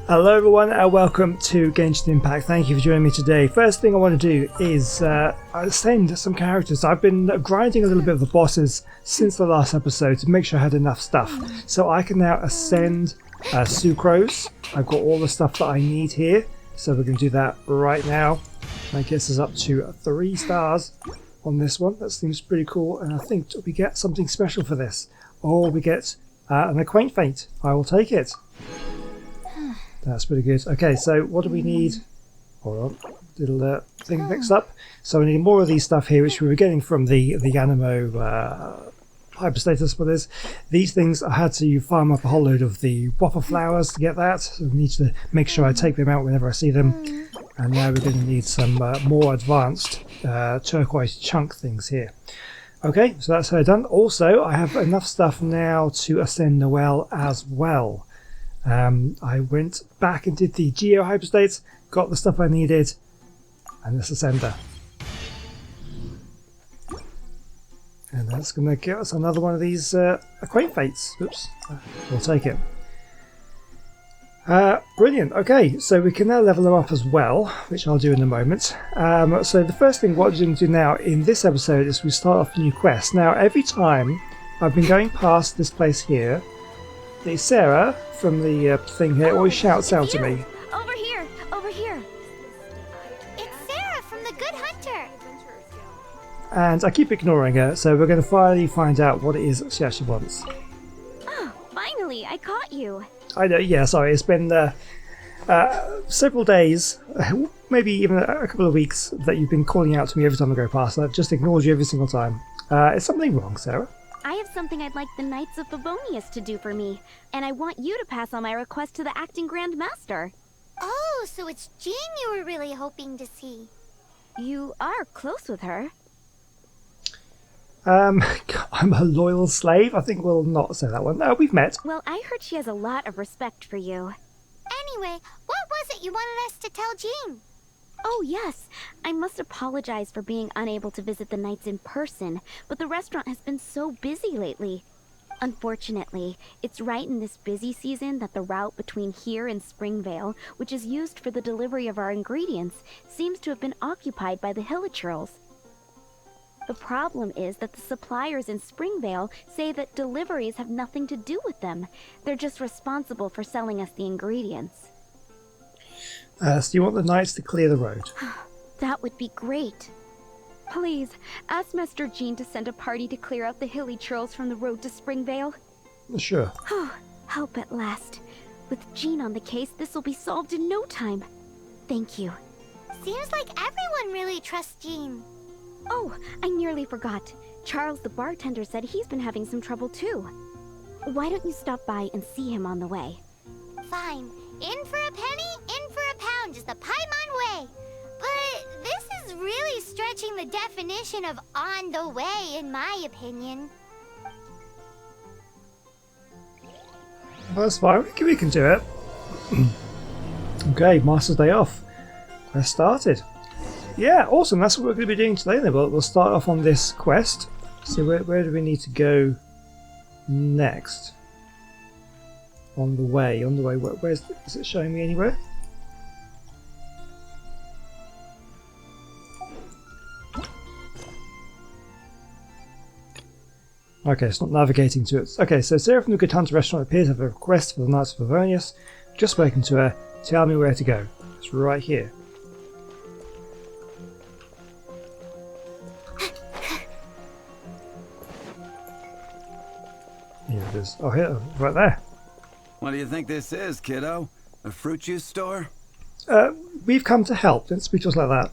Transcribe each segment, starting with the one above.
Hello everyone and welcome to Genshin Impact. Thank you for joining me today. First thing I want to do is ascend some characters. I've been grinding a little bit of the bosses since the last episode to make sure I had enough stuff. So I can now ascend Sucrose. I've got all the stuff that I need here. So we're going to do that right now. That gets us up to 3 stars on this one. That seems pretty cool, and I think we get something special for this. Or we get an Acquaint Feint. I will take it. That's pretty good. Okay, so what do we need? Hold on, little thing mixed up. So we need more of these stuff here, which we were getting from the Animo hyperstatus for this. These things I had to farm up a whole load of the waffle flowers to get that. So we need to make sure I take them out whenever I see them. And now we're going to need some more advanced turquoise chunk things here. Okay, so that's her done. Also, I have enough stuff now to ascend Noelle as well. I went back and did the Geo Hyperstates, got the stuff I needed, and let's ascend her. And that's going to give us another one of these Acquaint Fates. Oops, we'll take it. Brilliant. Okay, so we can now level them up as well, which I'll do in a moment. So the first thing what we're going to do now in this episode is we start off a new quest. Now, every time I've been going past this place here, the Sarah from the thing here always shouts out to me. Over here, over here. It's Sarah from the Good Hunter. And I keep ignoring her, so we're going to finally find out what it is she actually wants. Oh, finally, I caught you. I know, yeah, sorry, it's been several days, maybe even a couple of weeks that you've been calling out to me every time I go past. I've just ignored you every single time. Is something wrong, Sarah? I have something I'd like the Knights of Favonius to do for me, and I want you to pass on my request to the Acting Grand Master. Oh, so it's Jean you were really hoping to see. You are close with her. I'm a loyal slave. I think we'll not say that one. No, we've met. Well, I heard she has a lot of respect for you. Anyway, what was it you wanted us to tell Jean? Oh, yes. I must apologize for being unable to visit the Knights in person, but the restaurant has been so busy lately. Unfortunately, it's right in this busy season that the route between here and Springvale, which is used for the delivery of our ingredients, seems to have been occupied by the Hilichurls. The problem is that the suppliers in Springvale say that deliveries have nothing to do with them. They're just responsible for selling us the ingredients. So you want the Knights to clear the road? That would be great. Please, ask Master Jean to send a party to clear out the Hilichurls from the road to Springvale. Sure. Help at last. With Jean on the case, this will be solved in no time. Thank you. Seems like everyone really trusts Jean. Oh, I nearly forgot. Charles the bartender said he's been having some trouble too. Why don't you stop by and see him on the way? Fine. In for a penny, in for a pound, just a paimon way. But this is really stretching the definition of on the way, in my opinion. Well, that's fine. We can do it. Okay, Master's Day off. Quest started. Yeah, awesome. That's what we're going to be doing today then. We'll start off on this quest. So where do we need to go next? On the way. Where's is it showing me anywhere? Okay, it's not navigating to it. Okay, so Sarah from the Good Hunter restaurant appears to have a request for the Knights of Favonius. Just spoken to her. Tell me where to go. It's right here. Here it is. Oh, here, right there. What do you think this is, kiddo? A fruit juice store? We've come to help. Don't speak to us like that.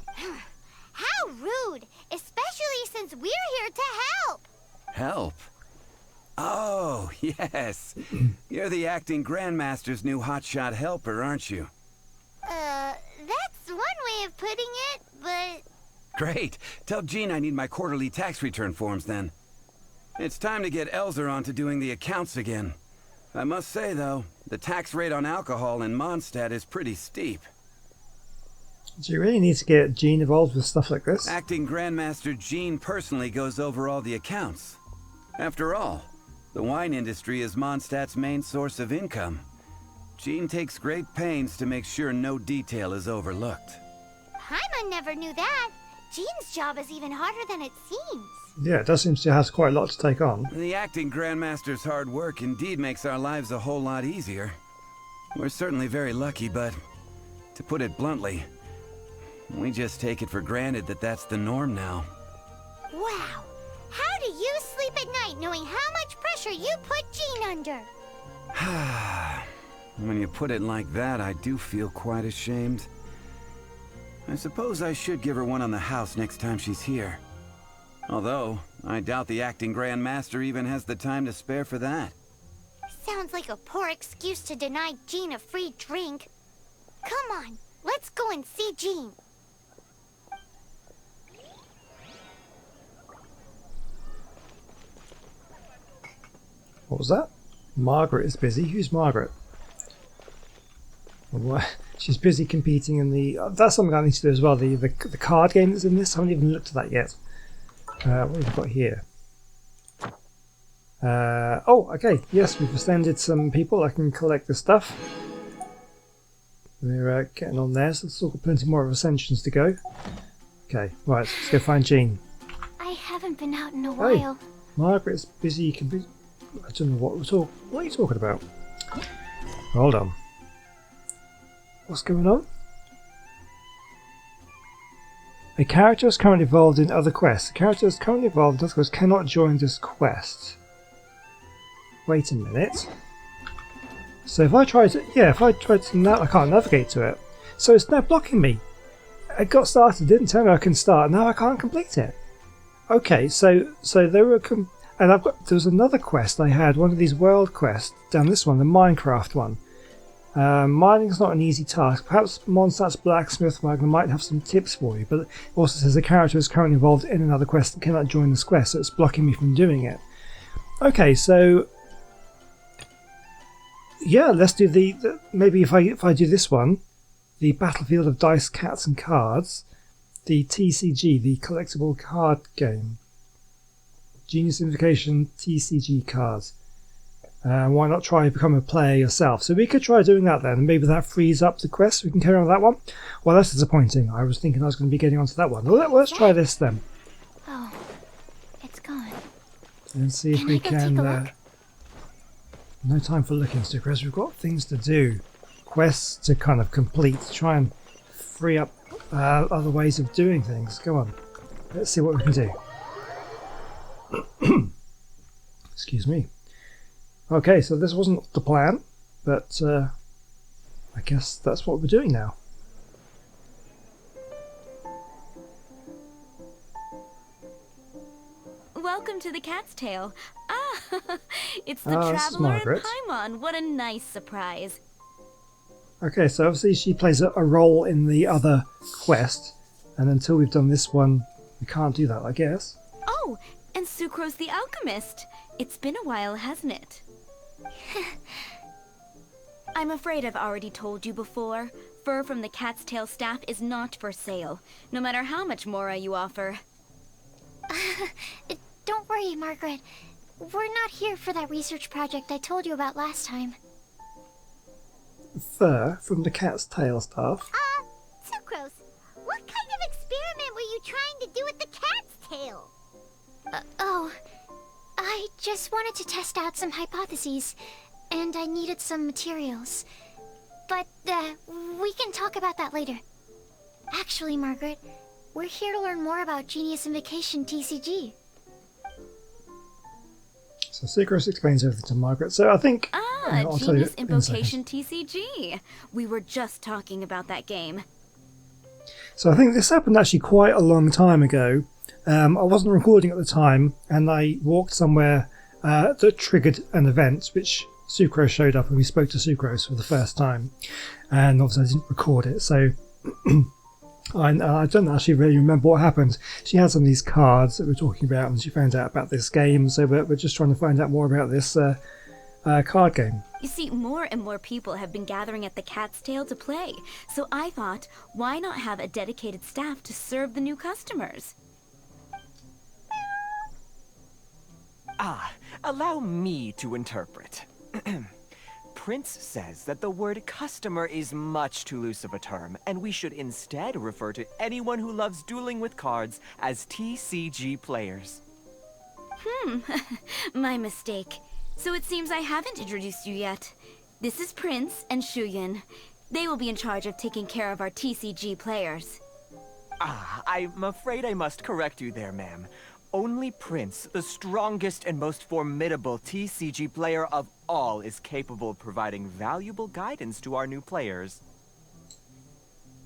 How rude, especially since we're here to help. Help? Oh, yes. You're the acting grandmaster's new hotshot helper, aren't you? That's one way of putting it, but... Great. Tell Jean I need my quarterly tax return forms then. It's time to get Elzer on to doing the accounts again. I must say, though, the tax rate on alcohol in Mondstadt is pretty steep. Do you really need to get Jean involved with stuff like this? Acting Grandmaster Jean personally goes over all the accounts. After all, the wine industry is Mondstadt's main source of income. Jean takes great pains to make sure no detail is overlooked. Paimon never knew that. Jean's job is even harder than it seems. Yeah, it does seem she has quite a lot to take on. The acting Grandmaster's hard work indeed makes our lives a whole lot easier. We're certainly very lucky, but to put it bluntly, we just take it for granted that that's the norm now. Wow. How do you sleep at night knowing how much pressure you put Jean under? When you put it like that, I do feel quite ashamed. I suppose I should give her one on the house next time she's here. Although, I doubt the acting Grandmaster even has the time to spare for that. Sounds like a poor excuse to deny Jean a free drink. Come on, let's go and see Jean. What was that? Margaret is busy. Who's Margaret? What? She's busy competing in the... that's something I need to do as well. The card game that's in this. I haven't even looked at that yet. What have we got here? Oh, okay. Yes, we've ascended some people. I can collect the stuff. We're getting on there, so there's still got plenty more of ascensions to go. Okay, right, let's go find Jean. I haven't been out in a while. Margaret's busy. I don't know what are you talking about? Hold on. What's going on? A character is currently involved in other quests. A character is currently involved in other quests cannot join this quest. Wait a minute. So if I try to... yeah, if I try to... I can't navigate to it. So it's now blocking me. It got started, didn't tell me I can start. Now I can't complete it. Okay, so there were... and there was another quest I had, one of these world quests, down this one, the Minecraft one. Mining is not an easy task. Perhaps Mondstadt's blacksmith Wagner might have some tips for you, but it also says the character is currently involved in another quest and cannot join this quest, so it's blocking me from doing it. Okay, so yeah, let's do maybe if I do this one, the Battlefield of Dice, Cats and Cards, the TCG, the collectible card game, Genius Invocation TCG cards. Why not try become a player yourself? So we could try doing that then. Maybe that frees up the quest. We can carry on with that one. Well, that's disappointing. I was thinking I was going to be getting onto that one. Well, let's try this then. Oh, it's gone. And see if we can... no time for looking, Sucrose. We've got things to do. Quests to kind of complete. To try and free up other ways of doing things. Go on. Let's see what we can do. Excuse me. Okay, so this wasn't the plan, but I guess that's what we're doing now. Welcome to the Cat's Tail. Ah, it's the This is Traveler and Margaret. Paimon. What a nice surprise. Okay, so obviously she plays a role in the other quest, and until we've done this one, we can't do that, I guess. Oh, and Sucrose the Alchemist. It's been a while, hasn't it? I'm afraid I've already told you before. Fur from the Cat's Tail staff is not for sale, no matter how much Mora you offer. Don't worry, Margaret. We're not here for that research project I told you about last time. Fur from the cat's tail staff. Sucrose, what kind of experiment were you trying to do with the cat's tail? I just wanted to test out some hypotheses, and I needed some materials. But, we can talk about that later. Actually, Margaret, we're here to learn more about Genius Invocation TCG. So Sucrose explains everything to Margaret. So I think... I'll tell you Genius in a second. Invocation TCG. We were just talking about that game. So I think this happened actually quite a long time ago. I wasn't recording at the time, and I walked somewhere that triggered an event, which Sucrose showed up, and we spoke to Sucrose for the first time. And obviously I didn't record it, so I don't actually really remember what happened. She had some of these cards that we were talking about, and she found out about this game, so we're just trying to find out more about this card game. You see, more and more people have been gathering at the Cat's Tail to play, so I thought, why not have a dedicated staff to serve the new customers? Allow me to interpret. Prince says that the word customer is much too loose of a term, and we should instead refer to anyone who loves dueling with cards as TCG players. My mistake. So it seems I haven't introduced you yet. This is Prince and Shuyan. They will be in charge of taking care of our TCG players. I'm afraid I must correct you there, ma'am. Only Prince, the strongest and most formidable TCG player of all, is capable of providing valuable guidance to our new players.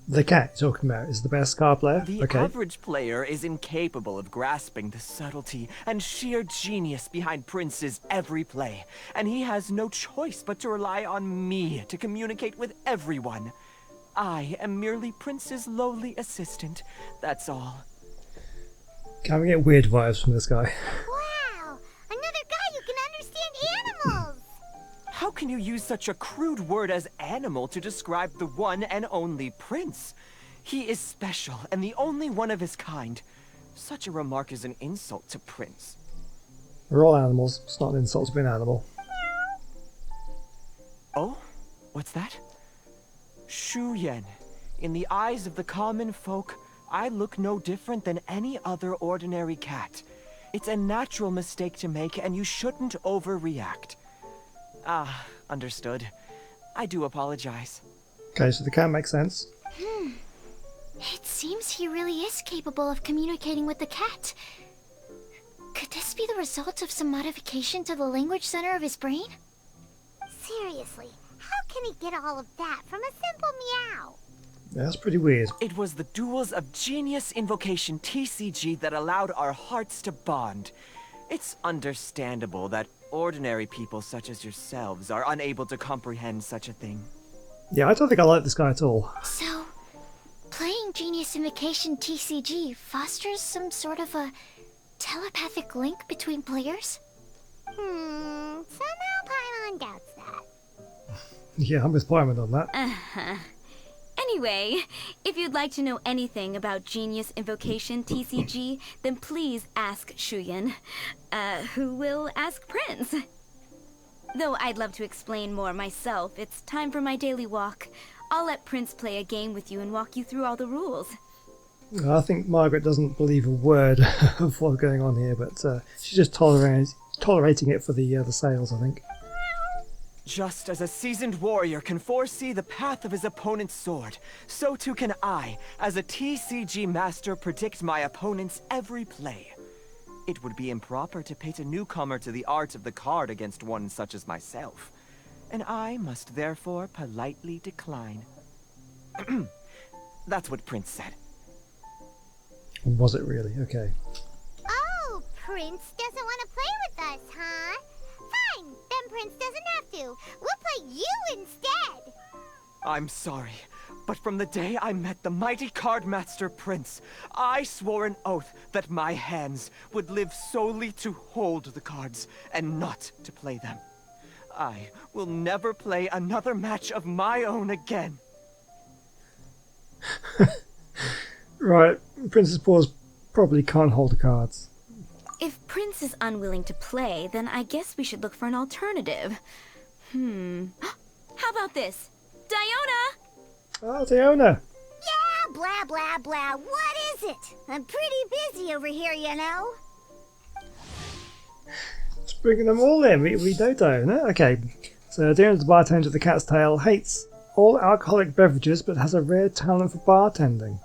The cat you're talking about is the best card player? The Okay. average player is incapable of grasping the subtlety and sheer genius behind Prince's every play, and he has no choice but to rely on me to communicate with everyone. I am merely Prince's lowly assistant, that's all. Can we get weird vibes from this guy? Wow! Another guy who can understand animals! How can you use such a crude word as animal to describe the one and only Prince? He is special and the only one of his kind. Such a remark is an insult to Prince. We're all animals. It's not an insult to be an animal. Oh? What's that? Shuyan. In the eyes of the common folk, I look no different than any other ordinary cat. It's a natural mistake to make, and you shouldn't overreact. Understood. I do apologize. Okay, so the cat makes sense. It seems he really is capable of communicating with the cat. Could this be the result of some modification to the language center of his brain? Seriously, how can he get all of that from a simple meow? Yeah, that's pretty weird. It was the duels of genius Invocation TCG that allowed our hearts to bond. It's understandable that ordinary people such as yourselves are unable to comprehend such a thing. Yeah, I don't think I like this guy at all. So, playing Genius Invocation TCG fosters some sort of a telepathic link between players? Somehow Paimon doubts that. Yeah, I'm with Paimon on that. Anyway, if you'd like to know anything about Genius Invocation TCG, then please ask Shuyan, who will ask Prince. Though I'd love to explain more myself, it's time for my daily walk. I'll let Prince play a game with you and walk you through all the rules. I think Margaret doesn't believe a word of what's going on here, but she's just tolerating it for the sales, I think. Just as a seasoned warrior can foresee the path of his opponent's sword, so too can I, as a TCG master, predict my opponent's every play. It would be improper to pit a newcomer to the art of the card against one such as myself, and I must therefore politely decline. That's what Prince said. Was it really? Okay. Oh, Prince doesn't want to play with us, huh? Fine, then Prince doesn't have to. We'll play you instead. I'm sorry, but from the day I met the mighty card master Prince, I swore an oath that my hands would live solely to hold the cards and not to play them. I will never play another match of my own again. Right, Princess Paws probably can't hold the cards. If Prince is unwilling to play, then I guess we should look for an alternative. How about this? Diona! Oh, Diona! Yeah, blah, blah, blah. What is it? I'm pretty busy over here, you know. It's bringing them all in. We don't own it. Okay, so Diona's the bartender of the Cat's Tail, hates all alcoholic beverages but has a rare talent for bartending.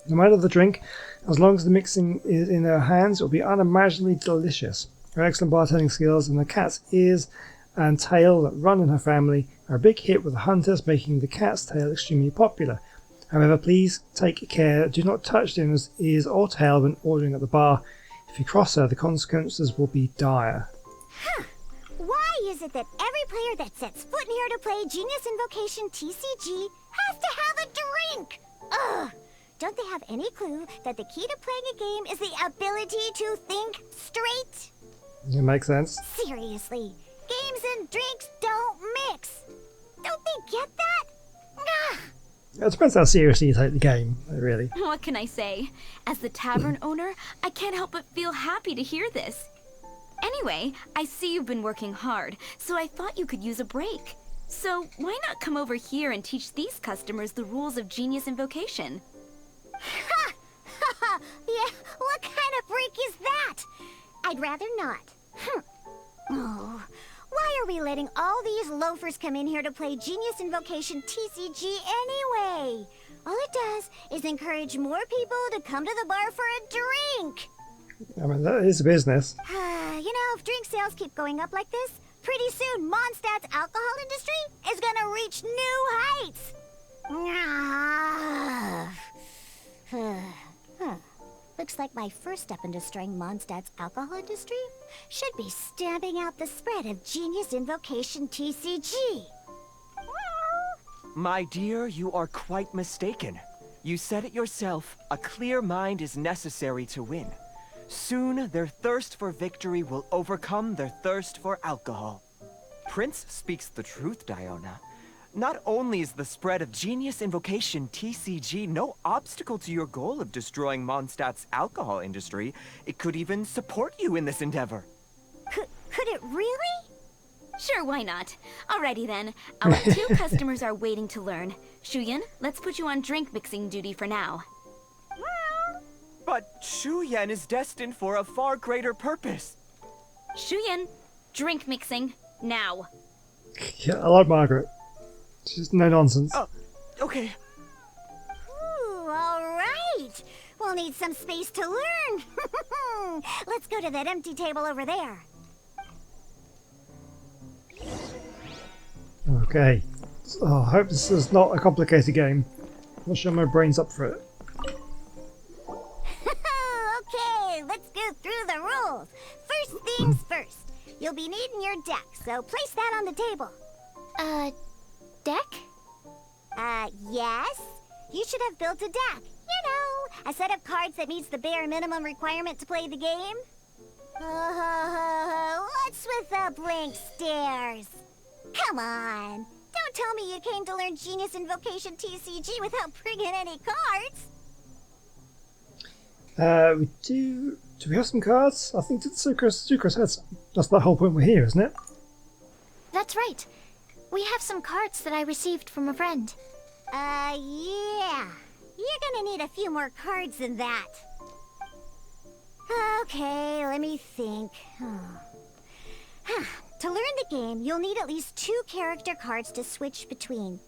No matter the drink, as long as the mixing is in her hands, it will be unimaginably delicious. Her excellent bartending skills and the cat's ears and tail that run in her family are a big hit with the hunters, making the Cat's Tail extremely popular. However, please take care, do not touch Diona's ears or tail when ordering at the bar. If you cross her, the consequences will be dire. Why is it that every player that sets foot in here to play Genius Invocation TCG has to have a drink? Ugh! Don't they have any clue that the key to playing a game is the ability to think straight? It makes sense. Seriously, games and drinks don't mix. Don't they get that? Ugh. It depends how seriously you take the game, really. What can I say? As the tavern owner, I can't help but feel happy to hear this. Anyway, I see you've been working hard, so I thought you could use a break. So why not come over here and teach these customers the rules of Genius Invocation? Ha! Ha! Yeah, what kind of break is that? I'd rather not. Oh, why are we letting all these loafers come in here to play Genius Invocation TCG anyway? All it does is encourage more people to come to the bar for a drink. I mean, that is a business. You know, if drink sales keep going up like this, pretty soon Mondstadt's alcohol industry is gonna reach new heights. Looks like my first step in destroying Mondstadt's alcohol industry should be stamping out the spread of Genius Invocation TCG. My dear, you are quite mistaken. You said it yourself, a clear mind is necessary to win. Soon, their thirst for victory will overcome their thirst for alcohol. Prince speaks the truth, Diona. Not only is the spread of Genius Invocation TCG no obstacle to your goal of destroying Mondstadt's alcohol industry, it could even support you in this endeavor. Could it really? Sure, why not? Alrighty then. Our 2 customers are waiting to learn. Shuyan, let's put you on drink mixing duty for now. But Shuyan is destined for a far greater purpose. Shuyan, drink mixing, now. Yeah, I like Margaret. She's no nonsense. Oh, okay. Ooh, all right. We'll need some space to learn. Let's go to that empty table over there. Okay. Oh, I hope this is not a complicated game. I'm not sure my brain's up for it. Okay, let's go through the rules. First things first. You'll be needing your deck, so place that on the table. Deck? Yes. You should have built a deck. You know, a set of cards that meets the bare minimum requirement to play the game. What's with the blank stares? Come on. Don't tell me you came to learn Genius Invocation TCG without bringing any cards. We do... Do we have some cards? I think Sucrose had some. That's the whole point we're here, isn't it? That's right. We have some cards that I received from a friend. Yeah. You're gonna need a few more cards than that. Okay, let me think. To learn the game, you'll need at least 2 character cards to switch between.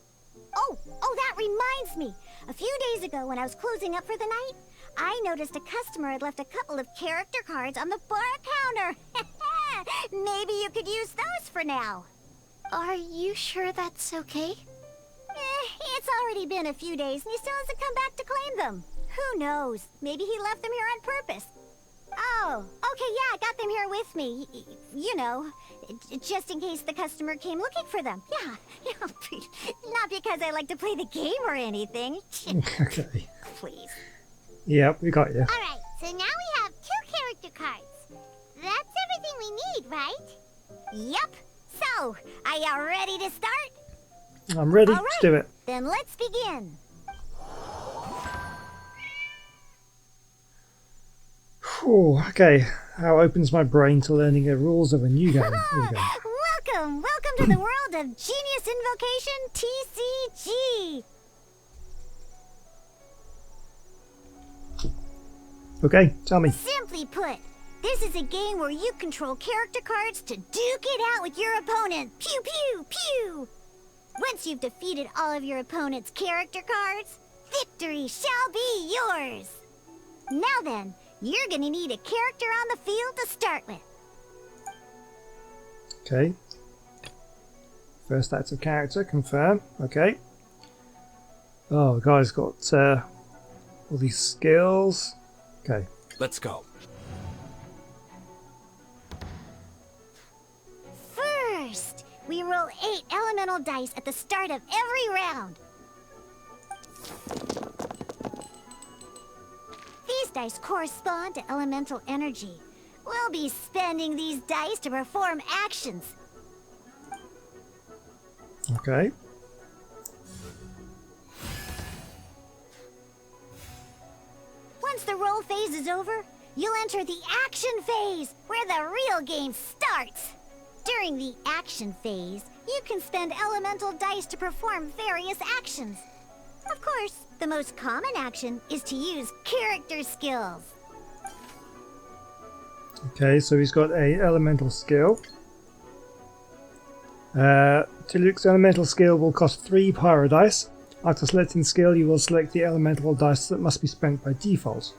Oh, that reminds me. A few days ago when I was closing up for the night, I noticed a customer had left a couple of character cards on the bar counter. Maybe you could use those for now. Are you sure that's okay? It's already been a few days and he still hasn't come back to claim them. Who knows? Maybe he left them here on purpose. Oh, okay, yeah, I got them here with me. You know, just in case the customer came looking for them. Yeah, not because I like to play the game or anything. Okay. Please. Yep, we got you. Alright, so now we have 2 character cards. That's everything we need, right? Yep. So, are you ready to start? I'm ready. All Let's right, do it. then let's begin. Whew, okay. How opens my brain to learning the rules of a new game? Here we go. Welcome to the world of Genius Invocation TCG. Okay, tell me. Simply put, this is a game where you control character cards to duke it out with your opponent. Pew, pew, pew! Once you've defeated all of your opponent's character cards, victory shall be yours! Now then, you're gonna need a character on the field to start with. Okay. First active character, confirm. Okay. Oh, the guy's got all these skills. Okay. Let's go. First, we roll 8 elemental dice at the start of every round. These dice correspond to elemental energy. We'll be spending these dice to perform actions. Okay. Once the roll phase is over, you'll enter the action phase, where the real game starts. During the action phase, you can spend elemental dice to perform various actions. Of course, the most common action is to use character skills. Okay, so he's got a elemental skill. Teyvat's elemental skill will cost 3 pyro dice. After selecting skill, you will select the elemental dice that must be spent by default.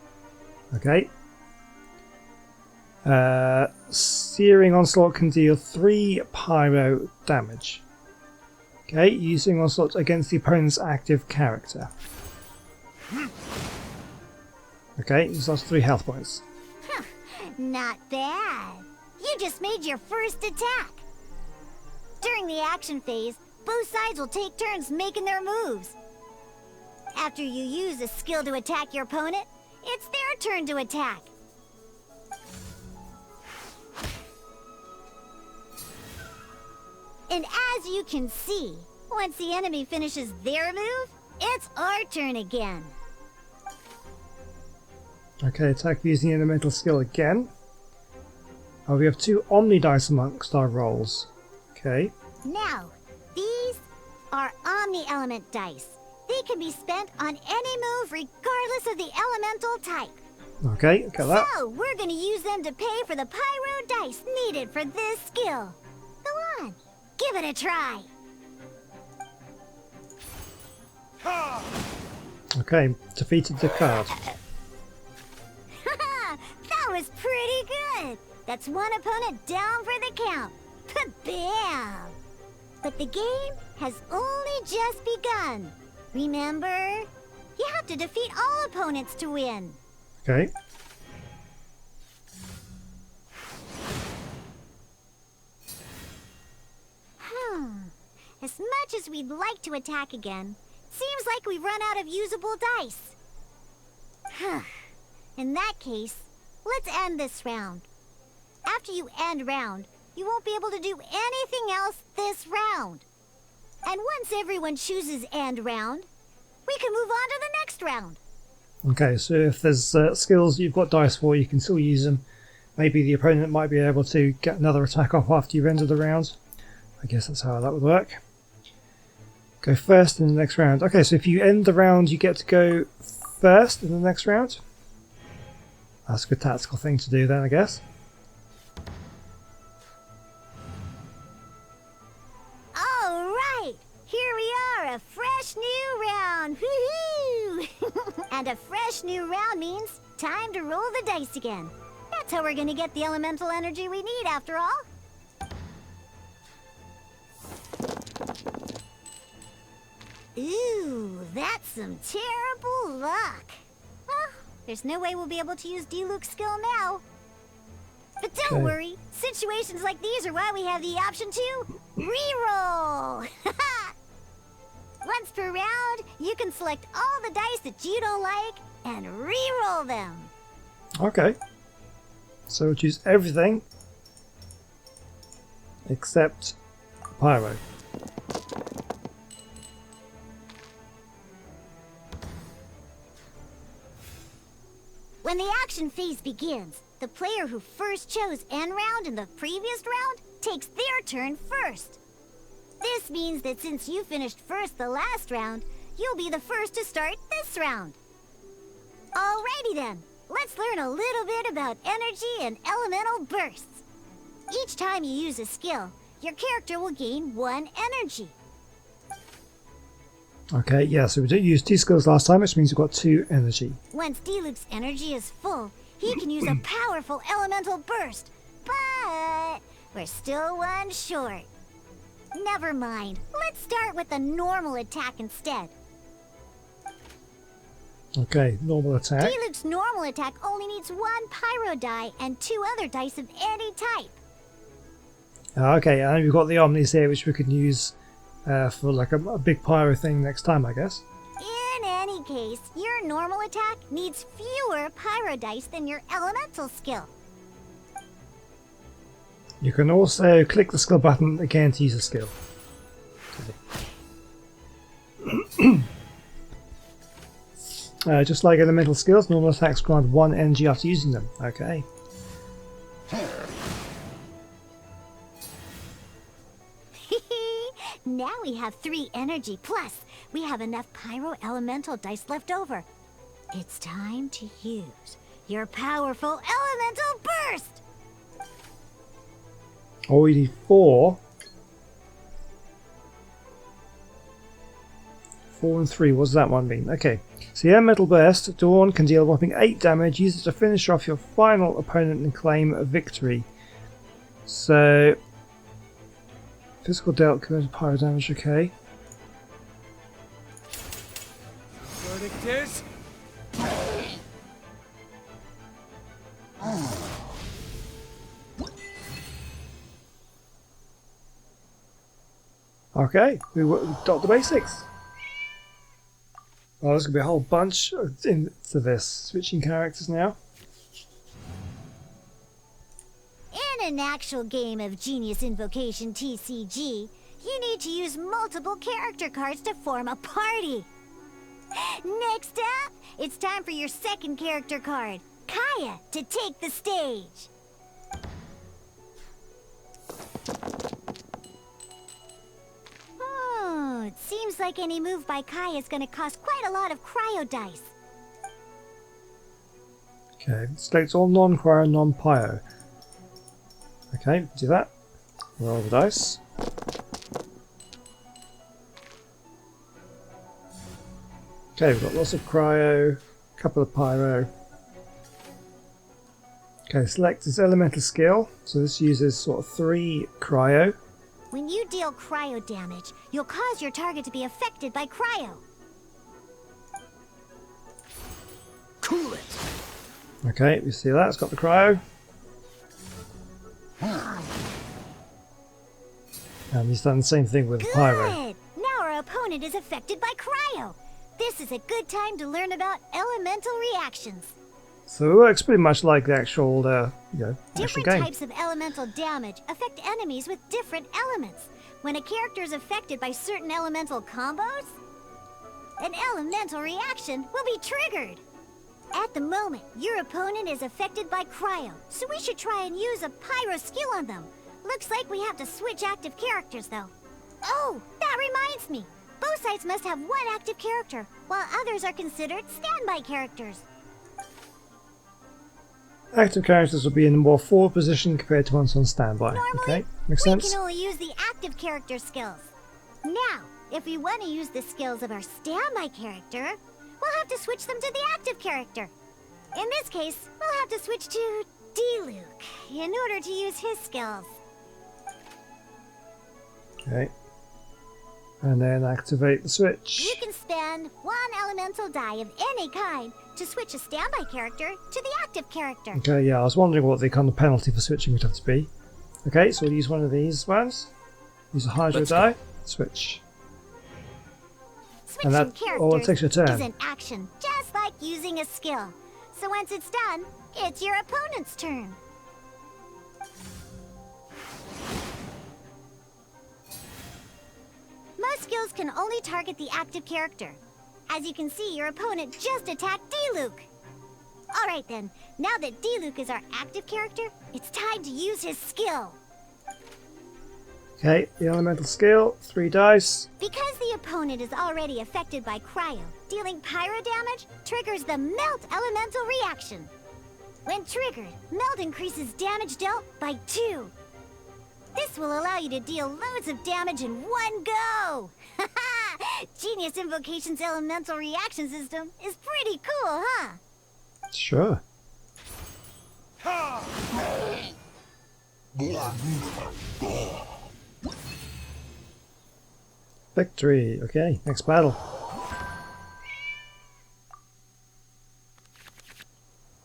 Okay. Searing Onslaught can deal 3 pyro damage. Okay, using Onslaught against the opponent's active character. Okay, he's lost 3 health points. Not bad. You just made your first attack. During the action phase, both sides will take turns making their moves. After you use a skill to attack your opponent, it's their turn to attack. And as you can see, once the enemy finishes their move, it's our turn again. Okay, attack using the elemental skill again. We have 2 Omni dice amongst our rolls. Okay. Now, these are Omni Element dice. They can be spent on any move regardless of the elemental type. Okay, got that. So, we're gonna use them to pay for the pyro dice needed for this skill. Go on, give it a try. Okay, defeated the card. That was pretty good. That's one opponent down for the count. Bam! But the game has only just begun. Remember? You have to defeat all opponents to win. Okay. As much as we'd like to attack again, seems like we've run out of usable dice. In that case, let's end this round. After you end round, you won't be able to do anything else this round. And once everyone chooses end round, we can move on to the next round. Okay, so if there's skills you've got dice for, you can still use them. Maybe the opponent might be able to get another attack off after you've ended the round. I guess that's how that would work. Go first in the next round. Okay, so if you end the round, you get to go first in the next round. That's a good tactical thing to do then, I guess. Alright, here we are, a fresh new round. Woohoo! And a fresh new round means time to roll the dice again. That's how we're gonna get the elemental energy we need after all. Ooh, that's some terrible luck. Well, there's no way we'll be able to use Diluc's skill now. But don't worry, situations like these are why we have the option to reroll. Once per round, you can select all the dice that you don't like and reroll them. Okay. So we'll choose everything except Pyro. When the action phase begins, the player who first chose end round in the previous round takes their turn first. This means that since you finished first the last round, you'll be the first to start this round. Alrighty then, let's learn a little bit about energy and elemental bursts. Each time you use a skill, your character will gain 1 energy. Okay, yeah, so we used 2 skills last time, which means we've got 2 energy. Once Diluc's energy is full, he can use a powerful elemental burst. But we're still 1 short. Never mind. Let's start with a normal attack instead. Okay, normal attack. Diluc's normal attack only needs 1 pyro die and 2 other dice of any type. Okay, and we've got the Omnis here, which we can use for like a big pyro thing next time, I guess. In any case, your normal attack needs fewer pyro dice than your elemental skill. You can also click the skill button again to use a skill. Just like elemental skills, normal attacks grant 1 energy after using them. Okay. Now we have 3 energy, plus we have enough pyro elemental dice left over. It's time to use your powerful elemental burst! Oh, we need 4. 4 and 3, what does that one mean? Okay, so the elemental burst, Dawn can deal a whopping 8 damage. Use it to finish off your final opponent and claim a victory. So, physical dealt compared to pyro damage, okay. Verdict is... Okay, we got the basics. Oh, there's going to be a whole bunch into this. Switching characters now. In an actual game of Genius Invocation TCG, you need to use multiple character cards to form a party. Next up, it's time for your second character card, Kaya, to take the stage. Oh, it seems like any move by Kaya is going to cost quite a lot of cryo dice. Okay, select all non-cryo, non-pyro. Okay, do that. Roll the dice. Okay, we've got lots of cryo, a couple of pyro. Okay, select this elemental skill. So this uses sort of 3 cryo. When you deal cryo damage, you'll cause your target to be affected by cryo. Cool it! Okay, you see that? It's got the cryo. And he's done the same thing with the pyro. Good! Now our opponent is affected by cryo. This is a good time to learn about elemental reactions. So it works pretty much like the actual, actual Different game. types of elemental damage affect enemies with different elements. When a character is affected by certain elemental combos, an elemental reaction will be triggered. At the moment, your opponent is affected by cryo, so we should try and use a pyro skill on them. Looks like we have to switch active characters, though. Oh, that reminds me. Both sides must have 1 active character, while others are considered standby characters. Active characters will be in a more forward position compared to ones on standby. Normally, Okay, makes we sense. can only use the active character skills. Now, if we want to use the skills of our standby character, we'll have to switch them to the active character. In this case, we'll have to switch to D-Luke in order to use his skills. Okay. And then activate the switch. You can spend 1 elemental die of any kind to switch a standby character to the active character. Okay, yeah, I was wondering what the kind of penalty for switching would have to be. Okay, so we'll use one of these ones. Use a hydro die. Switch. Switching that- characters it takes your turn. is an action, just like using a skill. So once it's done, it's your opponent's turn. Most skills can only target the active character. As you can see, your opponent just attacked D-Luke. Alright then, now that D-Luke is our active character, it's time to use his skill. Okay, the elemental skill, 3 dice. Because the opponent is already affected by cryo, dealing pyro damage triggers the melt elemental reaction. When triggered, melt increases damage dealt by 2. This will allow you to deal loads of damage in one go! Genius Invocation's elemental reaction system is pretty cool, huh? Sure. Victory. Okay, next battle.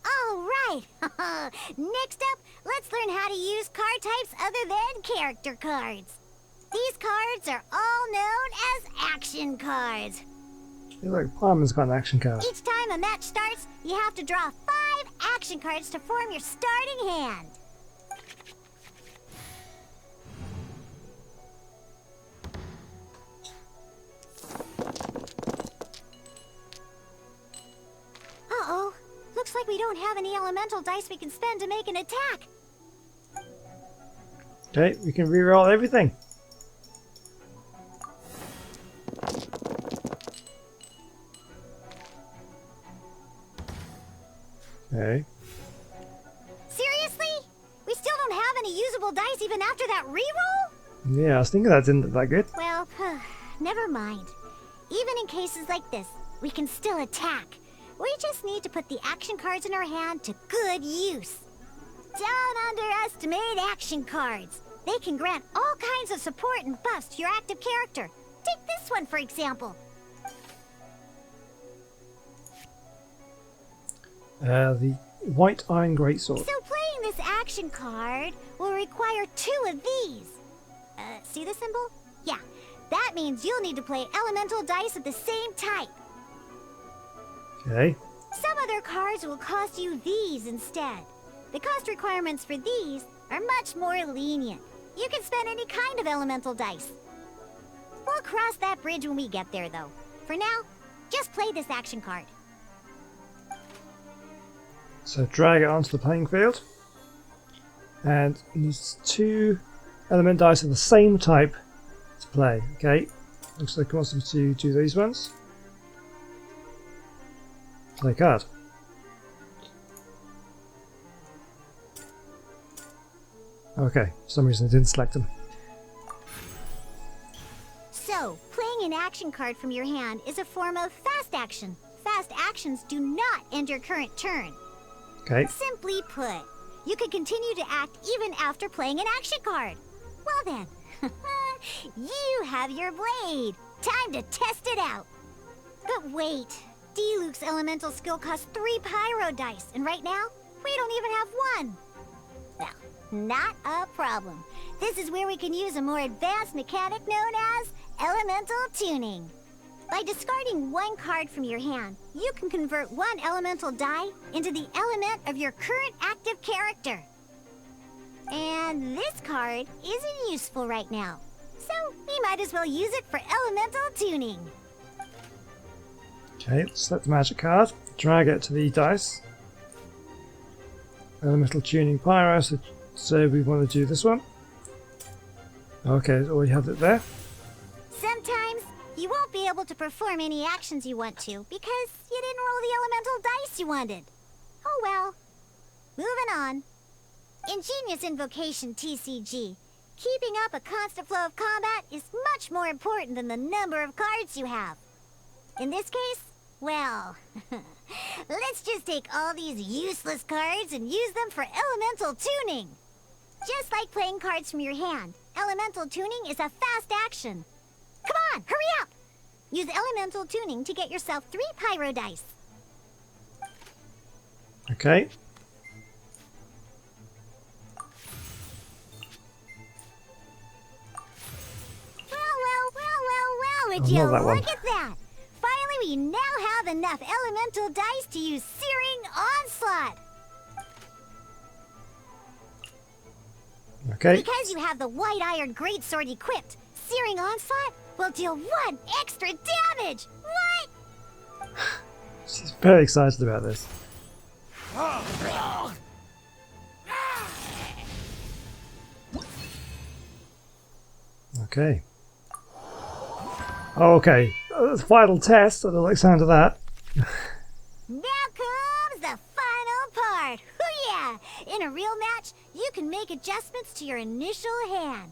Alright! Next up, let's learn how to use card types other than character cards. These cards are all known as action cards. Look, Parman's got an action card. Each time a match starts, you have to draw 5 action cards to form your starting hand. we don't have any elemental dice we can spend to make an attack. Okay, we can reroll everything. Okay. Seriously? We still don't have any usable dice even after that reroll? Yeah, I was thinking that didn't look that good. Well, never mind. Even in cases like this, we can still attack. We just need to put the action cards in our hand to good use. Don't underestimate action cards. They can grant all kinds of support and buffs to your active character. Take this one, for example. The white iron greatsword. So playing this action card will require 2 of these. See the symbol? Yeah, that means you'll need to play elemental dice of the same type. Okay. Some other cards will cost you these instead. The cost requirements for these are much more lenient. You can spend any kind of elemental dice. We'll cross that bridge when we get there, though. For now, just play this action card. So drag it onto the playing field. And it needs 2 element dice of the same type to play. Okay. Looks like it wants me to do these ones. Play card. Okay, for some reason I didn't select them. So, playing an action card from your hand is a form of fast action. Fast actions do not end your current turn. Okay. Simply put, you can continue to act even after playing an action card. Well then, you have your blade. Time to test it out. But wait, Diluc's elemental skill costs 3 pyro dice, and right now, we don't even have 1. Well, not a problem. This is where we can use a more advanced mechanic known as elemental tuning. By discarding 1 card from your hand, you can convert 1 elemental die into the element of your current active character. And this card isn't useful right now, so we might as well use it for elemental tuning. Okay, select the magic card, drag it to the dice. Elemental tuning pyro, so we want to do this one. Okay, already have it there. Sometimes you won't be able to perform any actions you want to because you didn't roll the elemental dice you wanted. Oh well. Moving on. Ingenious Invocation TCG. Keeping up a constant flow of combat is much more important than the number of cards you have. In this case, well, let's just take all these useless cards and use them for elemental tuning. Just like playing cards from your hand, elemental tuning is a fast action. Come on, hurry up! Use elemental tuning to get yourself 3 pyro dice. Okay. Well, would Oh, you not that one. look at that? Finally, we now have enough elemental dice to use Searing Onslaught. Okay. Because you have the White Iron Greatsword equipped, Searing Onslaught will deal 1 extra damage. What? She's very excited about this. Okay. Okay. Final test. I don't like the sound of that. Now comes the final part. Hoo-yeah! In a real match, you can make adjustments to your initial hand.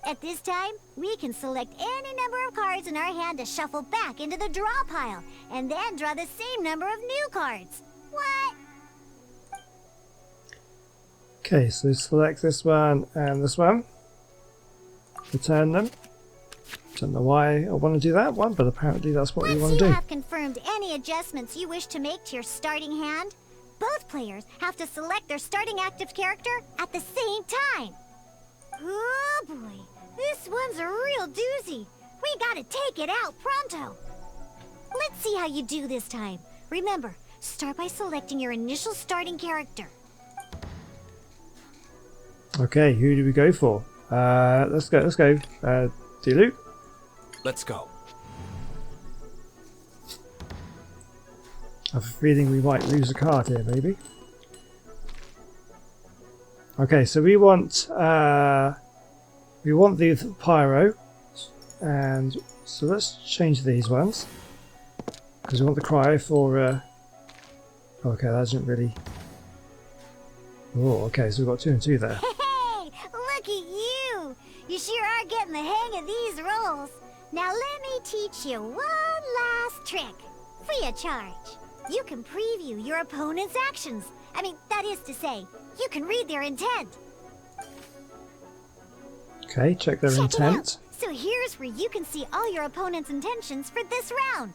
At this time, we can select any number of cards in our hand to shuffle back into the draw pile, and then draw the same number of new cards. What? Okay, so select this one and this one. Return them. Don't know why I want to do that one, but apparently that's what we want Once to you do. have confirmed any adjustments you wish to make to your starting hand, both players have to select their starting active character at the same time. Oh boy, this one's a real doozy. We gotta take it out pronto. Let's see how you do this time. Remember, start by selecting your initial starting character. Okay, who do we go for? Let's go. Diluc. Let's go. I have a feeling we might lose a card here, maybe. Okay, so we want the pyro, and so let's change these ones because we want the cryo for. Okay, that doesn't really. Oh, okay, so we've got 2 and 2 there. Hey, look at you! You sure are getting the hang of these rolls. Now let me teach you one last trick. Free of charge. You can preview your opponent's actions. I mean, that is to say, you can read their intent. Okay, check their Check it out. intent. So here's where you can see all your opponent's intentions for this round.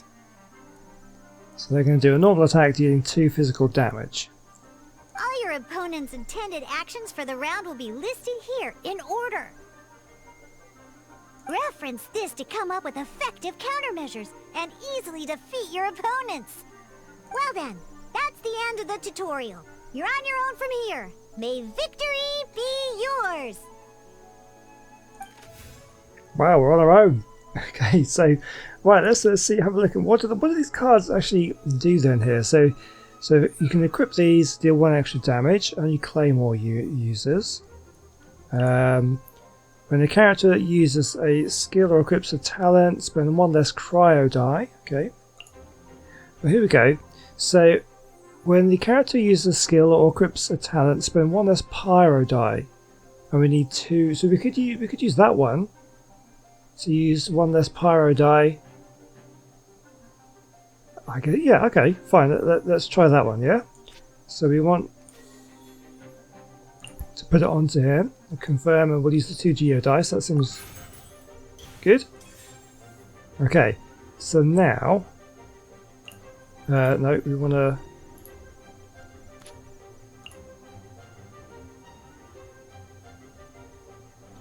So they're going to do a normal attack dealing 2 physical damage. All your opponent's intended actions for the round will be listed here in order. Reference this to come up with effective countermeasures and easily defeat your opponents. Well then, that's the end of the tutorial. You're on your own from here. May victory be yours. Wow, we're on our own. Okay, so right, let's see, have a look at what do these cards actually do then here. So you can equip these, deal 1 extra damage, and you claim more users. When a character uses a skill or equips a talent, spend 1 less cryo die. Okay. Well, here we go. So when the character uses a skill or equips a talent, spend 1 less pyro die, and we need 2. So we could use that one. To use 1 less pyro die. I get it. Yeah, okay, fine. Let's try that one, yeah? So we want to put it onto here and confirm, and we'll use the 2 geo dice. That seems good. Okay, so now. No, we want to.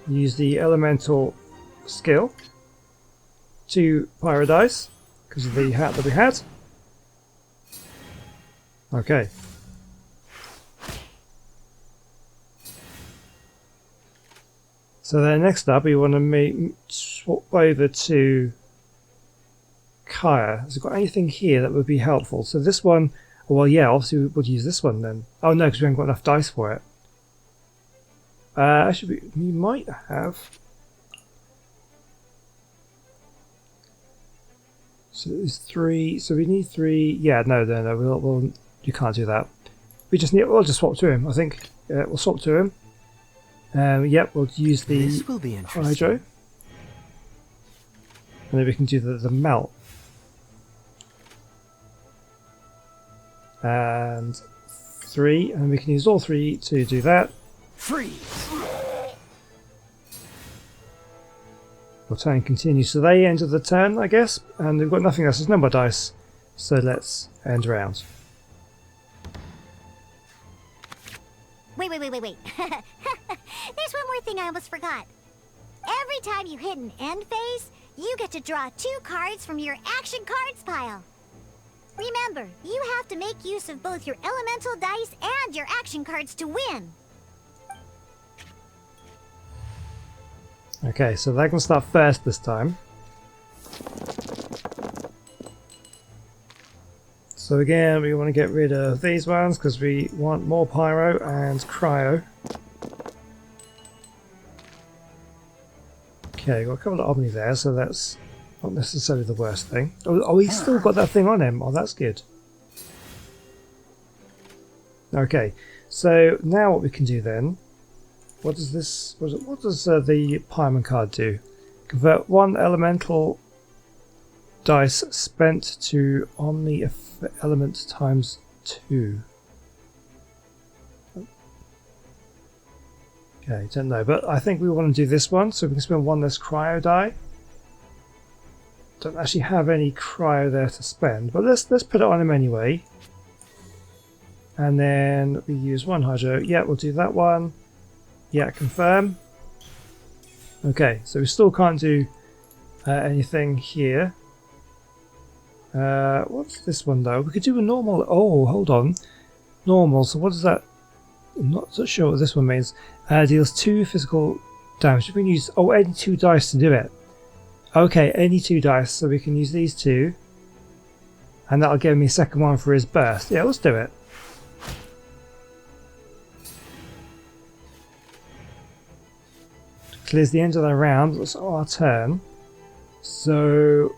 Use the elemental skill to pyro dice because of the hat that we had. Okay. So then next up we want to swap over to Kaya. Has it got anything here that would be helpful? So this one, well yeah, obviously we would use this one then. Oh no, because we haven't got enough dice for it. Actually we might have. So it's 3. So we need 3. Yeah, no. We'll you can't do that. We'll just swap to him. I think. We'll swap to him. Yep, we'll use the This will be interesting. hydro, and then we can do the melt. And 3, and we can use all 3 to do that. Freeze! We'll turn continue. So they ended the turn, I guess, and we've got nothing else. There's no more dice. So let's end round. Wait. There's one more thing I almost forgot. Every time you hit an end phase, you get to draw 2 cards from your action cards pile. Remember, you have to make use of both your elemental dice and your action cards to win. Okay, so they can start first this time. So again, we want to get rid of these ones because we want more pyro and cryo. Okay, got a couple of omni there, so that's not necessarily the worst thing. Oh, he's still got that thing on him. Oh, that's good. Okay, so now what we can do then. What does this? What does the Pyroman card do? Convert 1 elemental dice spent to Omni element times 2. Okay, don't know, but I think we want to do this one, so we can spend 1 less cryo die. Don't actually have any cryo there to spend, but let's put it on him anyway. And then we use 1 hydro. Yeah, we'll do that one. Yeah, confirm. Okay, so we still can't do anything here. What's this one though? We could do a normal. Oh, hold on. Normal. So what does that? I'm not so sure what this one means. Deals 2 physical damage. We can use any 2 dice to do it. Okay, any 2 dice. So we can use these 2. And that'll give me a second one for his burst. Yeah, let's do it. Clears the end of the round. It's our turn. So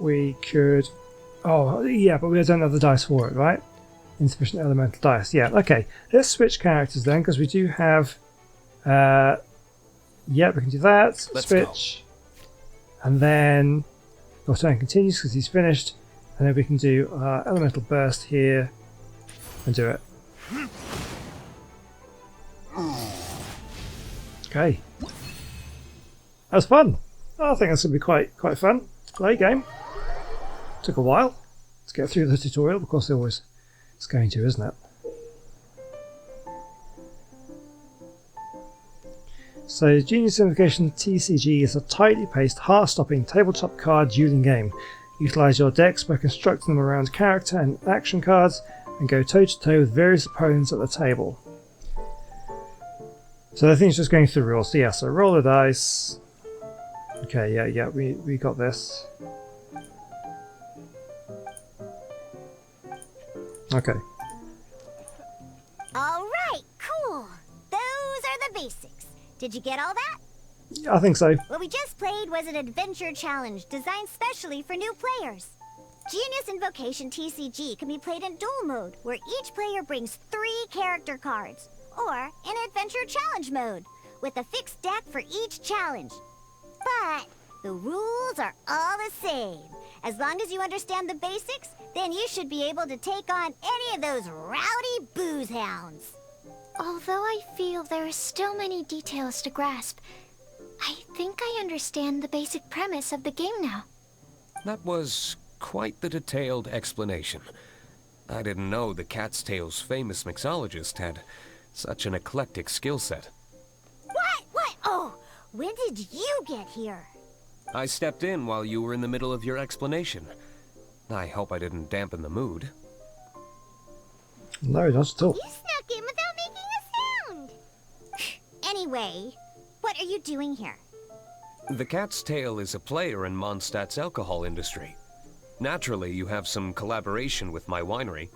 we could... Oh, yeah, but we don't have the dice for it, right? Insufficient elemental dice. Yeah, okay. Let's switch characters then, because we do have... yeah, we can do that. Let's switch. Go. And then your turn continues because he's finished. And then we can do elemental burst here and do it. Okay. That was fun. I think that's going to be quite fun to play a game. Took a while to get through the tutorial, of course it's going to, isn't it? So Genius Invocation TCG is a tightly paced, heart-stopping tabletop card dueling game. Utilise your decks by constructing them around character and action cards and go toe-to-toe with various opponents at the table. So I think it's just going through the rules. So yeah, so roll the dice. Okay, yeah, we got this. Okay. Alright, cool. Those are the basics. Did you get all that? I think so. What we just played was an adventure challenge designed specially for new players. Genius Invocation TCG can be played in duel mode, where each player brings 3 character cards, or in adventure challenge mode, with a fixed deck for each challenge. But the rules are all the same. As long as you understand the basics, then you should be able to take on any of those rowdy booze hounds. Although I feel there are still many details to grasp, I think I understand the basic premise of the game now. That was quite the detailed explanation. I didn't know the Cat's Tail's famous mixologist had such an eclectic skill set. What? Oh, when did you get here? I stepped in while you were in the middle of your explanation. I hope I didn't dampen the mood. No, not at all. You snuck in without making a sound. Anyway, what are you doing here? The Cat's Tail is a player in Mondstadt's alcohol industry. Naturally, you have some collaboration with my winery.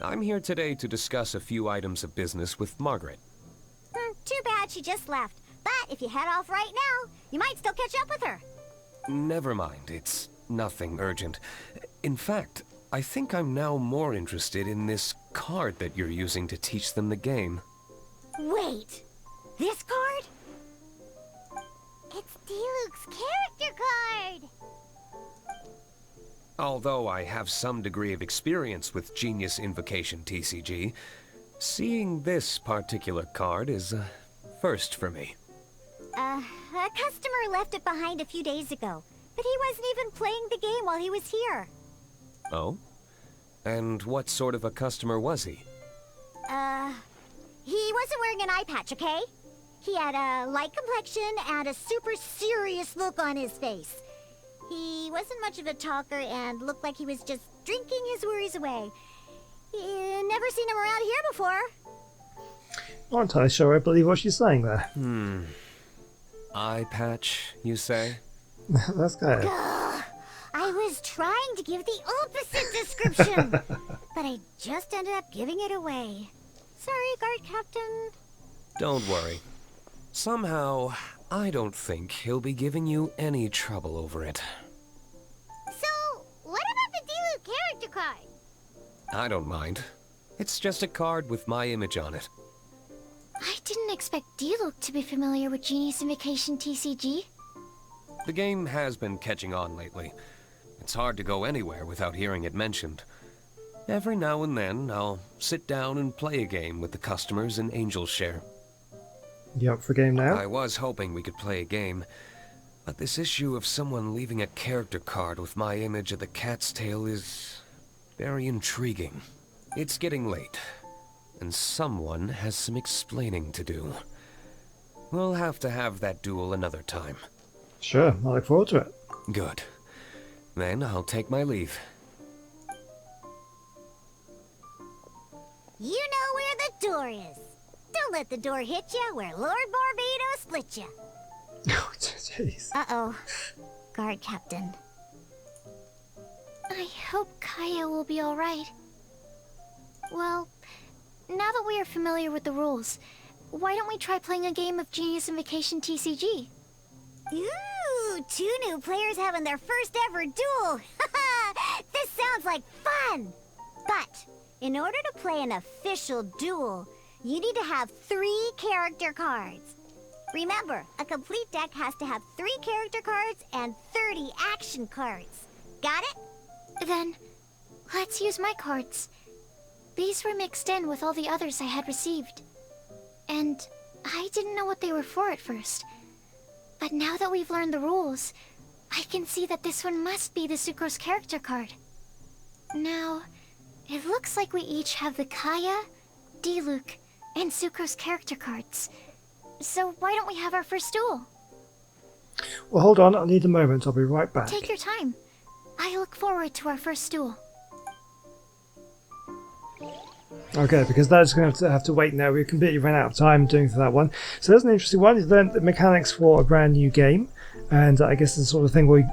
I'm here today to discuss a few items of business with Margaret. Too bad she just left. But if you head off right now, you might still catch up with her. Never mind, it's nothing urgent. In fact, I think I'm now more interested in this card that you're using to teach them the game. Wait, this card? It's Diluc's character card! Although I have some degree of experience with Genius Invocation TCG, seeing this particular card is a first for me. A customer left it behind a few days ago, but he wasn't even playing the game while he was here. Oh? And what sort of a customer was he? He wasn't wearing an eye patch, okay? He had a light complexion and a super serious look on his face. He wasn't much of a talker and looked like he was just drinking his worries away. Never seen him around here before. Not entirely sure I believe what she's saying there. Eye patch, you say? That's good. Ugh, I was trying to give the opposite description, but I just ended up giving it away. Sorry, guard captain. Don't worry. Somehow, I don't think he'll be giving you any trouble over it. So, what about the Diluc character card? I don't mind. It's just a card with my image on it. I didn't expect Diluc to be familiar with Genius Invocation TCG. The game has been catching on lately. It's hard to go anywhere without hearing it mentioned. Every now and then, I'll sit down and play a game with the customers in Angel's Share. You up for a game now? I was hoping we could play a game, but this issue of someone leaving a character card with my image of the Cat's Tail is very intriguing. It's getting late, and someone has some explaining to do. We'll have to have that duel another time. Sure, I look forward to it. Good. Then I'll take my leave. You know where the door is. Don't let the door hit you where Lord Barbados split you. Oh, jeez. Uh-oh. Guard captain. I hope Kaya will be alright. Well, now that we are familiar with the rules, why don't we try playing a game of Genius Invocation TCG? Ooh, 2 new players having their first ever duel. This sounds like fun. But in order to play an official duel, you need to have 3 character cards. Remember, a complete deck has to have 3 character cards and 30 action cards. Got it? Then, let's use my cards. These were mixed in with all the others I had received. And I didn't know what they were for at first. But now that we've learned the rules, I can see that this one must be the Sucrose character card. Now, it looks like we each have the Kaya, Diluc, and Sucrose character cards. So why don't we have our first duel? Well, hold on, I need a moment. I'll be right back. Take your time. I look forward to our first duel. Okay, because that's going to have to wait now. We completely ran out of time doing for that one. So that's an interesting one. You've learned the mechanics for a brand new game, and I guess it's the sort of thing where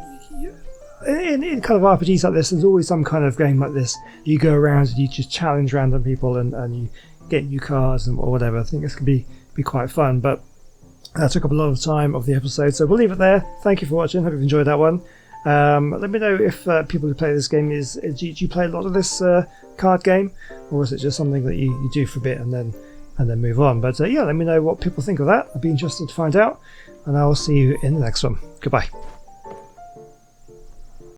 in kind of RPGs like this, there's always some kind of game like this. You go around and you just challenge random people and you get new cards or whatever. I think this can be quite fun, but that took up a lot of time of the episode, so we'll leave it there. Thank you for watching. Hope you've enjoyed that one. Let me know if people who play this game do you play a lot of this card game, or is it just something that you do for a bit and then move on? But yeah, let me know what people think of that. I'd be interested to find out, and I will see you in the next one. Goodbye.